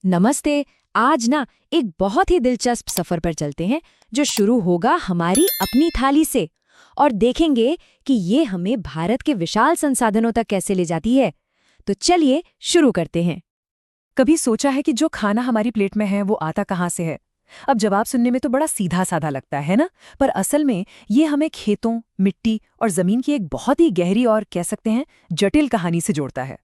नमस्ते। आज ना एक बहुत ही दिलचस्प सफर पर चलते हैं जो शुरू होगा हमारी अपनी थाली से और देखेंगे कि ये हमें भारत के विशाल संसाधनों तक कैसे ले जाती है। तो चलिए शुरू करते हैं। कभी सोचा है कि जो खाना हमारी प्लेट में है वो आता कहाँ से है? अब जवाब सुनने में तो बड़ा सीधा साधा लगता है ना, पर असल में ये हमें खेतों, मिट्टी और जमीन की एक बहुत ही गहरी और कह सकते हैं जटिल कहानी से जोड़ता है।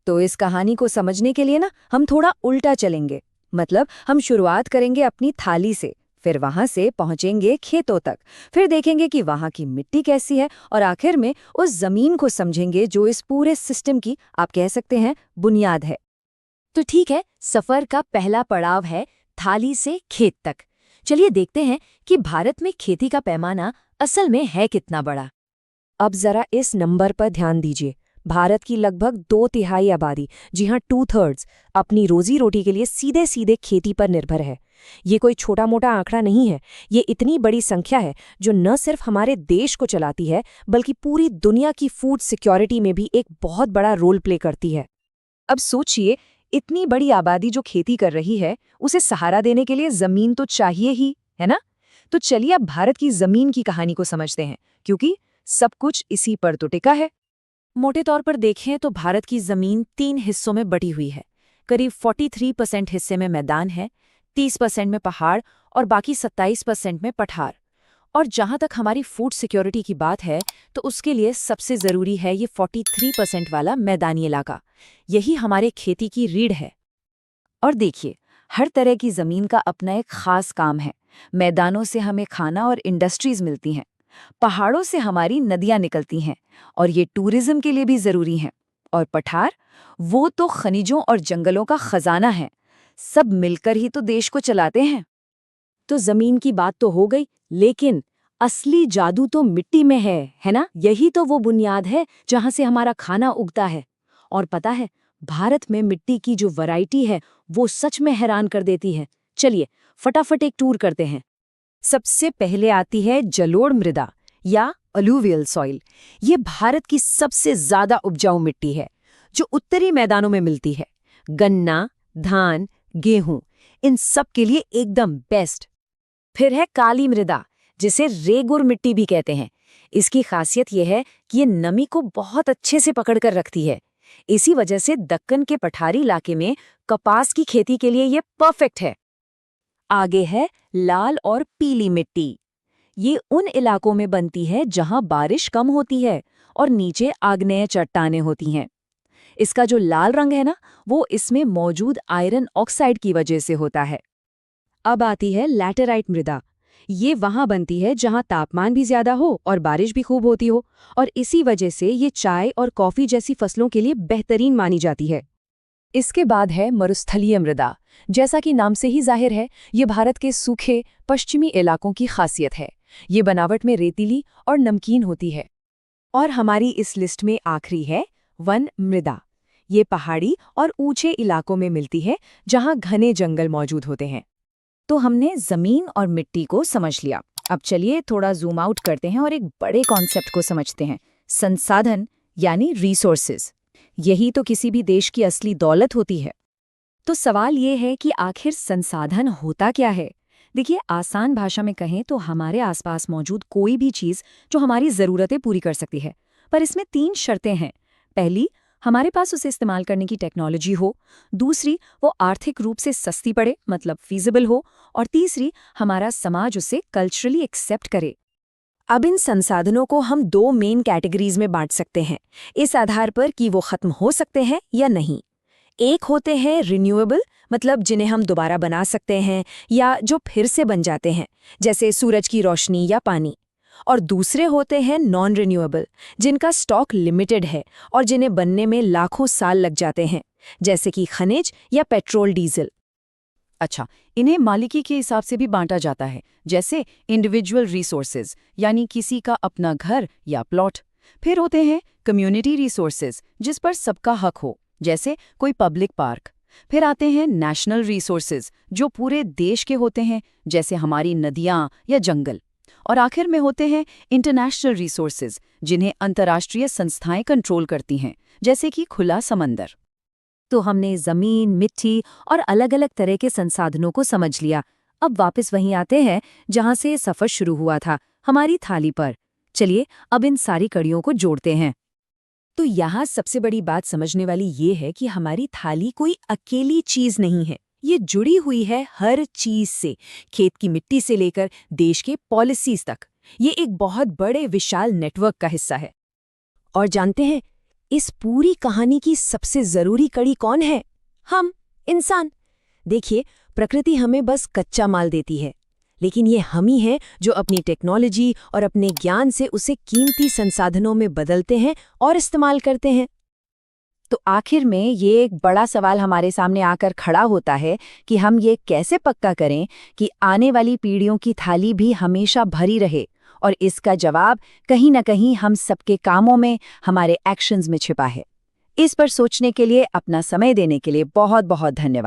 तो इस कहानी को समझने के लिए ना हम थोड़ा उल्टा चलेंगे। मतलब हम शुरुआत करेंगे अपनी थाली से, फिर वहां से पहुंचेंगे खेतों तक, फिर देखेंगे कि वहां की मिट्टी कैसी है और आखिर में उस जमीन को समझेंगे जो इस पूरे सिस्टम की आप कह सकते हैं बुनियाद है। तो ठीक है, सफर का पहला पड़ाव है थाली से खेत तक। चलिए देखते हैं कि भारत में खेती का पैमाना असल में है कितना बड़ा। अब जरा इस नंबर पर ध्यान दीजिए। भारत की लगभग 2/3 आबादी, जी हाँ 2/3, अपनी रोजी रोटी के लिए सीधे सीधे खेती पर निर्भर है। ये कोई छोटा मोटा आंकड़ा नहीं है। ये इतनी बड़ी संख्या है जो न सिर्फ हमारे देश को चलाती है बल्कि पूरी दुनिया की फूड सिक्योरिटी में भी एक बहुत बड़ा रोल प्ले करती है। अब सोचिए, इतनी बड़ी आबादी जो खेती कर रही है, उसे सहारा देने के लिए जमीन तो चाहिए ही, है ना? तो चलिए अब भारत की जमीन की कहानी को समझते हैं, क्योंकि सब कुछ इसी पर तो टिका है। मोटे तौर पर देखें तो भारत की जमीन 3 हिस्सों में बटी हुई है। करीब 43% हिस्से में मैदान है, 30% में पहाड़ और बाकी 27% में पठार। और जहां तक हमारी फूड सिक्योरिटी की बात है, तो उसके लिए सबसे जरूरी है ये 43% वाला मैदानी इलाका। यही हमारे खेती की रीढ़ है। और देखिए, हर तरह की जमीन का अपना एक खास काम है। मैदानों से हमें खाना और इंडस्ट्रीज मिलती हैं। पहाड़ों से हमारी नदियां निकलती हैं और ये टूरिज्म के लिए भी जरूरी हैं। और पठार, वो तो खनिजों और जंगलों का खजाना है। सब मिलकर ही तो देश को चलाते हैं। तो जमीन की बात तो हो गई, लेकिन असली जादू तो मिट्टी में है ना? यही तो वो बुनियाद है जहां से हमारा खाना उगता है। और पता है, भारत में मिट्टी की जो वैरायटी है वो सच में हैरान कर देती है। चलिए फटाफट एक टूर करते हैं। सबसे पहले आती है जलोढ़ मृदा या अलूवियल सॉइल। ये भारत की सबसे ज्यादा उपजाऊ मिट्टी है जो उत्तरी मैदानों में मिलती है। गन्ना, धान, गेहूं, इन सब के लिए एकदम बेस्ट। फिर है काली मृदा, जिसे रेगुर मिट्टी भी कहते हैं। इसकी खासियत यह है कि ये नमी को बहुत अच्छे से पकड़ कर रखती है। इसी वजह से दक्कन के पठारी इलाके में कपास की खेती के लिए ये परफेक्ट है। आगे है लाल और पीली मिट्टी। ये उन इलाकों में बनती है जहां बारिश कम होती है और नीचे आग्नेय चट्टानें होती हैं। इसका जो लाल रंग है ना, वो इसमें मौजूद आयरन ऑक्साइड की वजह से होता है। अब आती है लैटेराइट मृदा। ये वहां बनती है जहां तापमान भी ज्यादा हो और बारिश भी खूब होती हो, और इसी वजह से ये चाय और कॉफी जैसी फसलों के लिए बेहतरीन मानी जाती है। इसके बाद है मरुस्थलीय मृदा। जैसा कि नाम से ही जाहिर है, ये भारत के सूखे पश्चिमी इलाकों की खासियत है। ये बनावट में रेतीली और नमकीन होती है। और हमारी इस लिस्ट में आखिरी है वन मृदा। ये पहाड़ी और ऊंचे इलाकों में मिलती है जहां घने जंगल मौजूद होते हैं। तो हमने जमीन और मिट्टी को समझ लिया। अब चलिए थोड़ा जूम आउट करते हैं और एक बड़े कॉन्सेप्ट को समझते हैं, संसाधन यानी रिसोर्सेज। यही तो किसी भी देश की असली दौलत होती है। तो सवाल ये है कि आखिर संसाधन होता क्या है? देखिए, आसान भाषा में कहें तो हमारे आसपास मौजूद कोई भी चीज जो हमारी जरूरतें पूरी कर सकती है। पर इसमें 3 शर्तें हैं। पहली, हमारे पास उसे इस्तेमाल करने की टेक्नोलॉजी हो। दूसरी, वो आर्थिक रूप से सस्ती पड़े, मतलब फीजिबल हो। और तीसरी, हमारा समाज उसे कल्चरली एक्सेप्ट करे। अब इन संसाधनों को हम 2 मेन कैटेगरीज में बांट सकते हैं, इस आधार पर कि वो खत्म हो सकते हैं या नहीं। एक होते हैं रिन्यूएबल, मतलब जिन्हें हम दोबारा बना सकते हैं या जो फिर से बन जाते हैं, जैसे सूरज की रोशनी या पानी। और दूसरे होते हैं नॉन रिन्यूएबल, जिनका स्टॉक लिमिटेड है और जिन्हें बनने में लाखों साल लग जाते हैं, जैसे कि खनिज या पेट्रोल डीजल। अच्छा, इन्हें मालिकी के हिसाब से भी बांटा जाता है, जैसे इंडिविजुअल रिसोर्सेज यानी किसी का अपना घर या प्लॉट। फिर होते हैं कम्युनिटी रिसोर्सेज, जिस पर सबका हक हो, जैसे कोई पब्लिक पार्क। फिर आते हैं नेशनल रिसोर्सेज, जो पूरे देश के होते हैं, जैसे हमारी नदियां या जंगल। और आखिर में होते हैं इंटरनेशनल रिसोर्सेज, जिन्हें अंतर्राष्ट्रीय संस्थाएं कंट्रोल करती हैं, जैसे कि खुला समंदर। तो हमने जमीन, मिट्टी और अलग-अलग तरह के संसाधनों को समझ लिया। अब वापस वहीं आते हैं जहां से ये सफर शुरू हुआ था, हमारी थाली पर। चलिए अब इन सारी कड़ियों को जोड़ते हैं। तो यहाँ सबसे बड़ी बात समझने वाली ये है कि हमारी थाली कोई अकेली चीज नहीं है। ये जुड़ी हुई है हर चीज से, खेत की मिट्टी से लेकर देश के पॉलिसीज तक। ये एक बहुत बड़े विशाल नेटवर्क का हिस्सा है। और जानते हैं, इस पूरी कहानी की सबसे जरूरी कड़ी कौन है? हम, इंसान। देखिए, प्रकृति हमें बस कच्चा माल देती है, लेकिन ये हम ही हैं जो अपनी टेक्नोलॉजी और अपने ज्ञान से उसे कीमती संसाधनों में बदलते हैं और इस्तेमाल करते हैं। तो आखिर में ये एक बड़ा सवाल हमारे सामने आकर खड़ा होता है कि हम ये कैसे पक्का करें कि आने वाली पीढ़ियों की थाली भी हमेशा भरी रहे। और इसका जवाब कहीं न कहीं हम सबके कामों में, हमारे एक्शंस में छिपा है। इस पर सोचने के लिए, अपना समय देने के लिए बहुत बहुत धन्यवाद।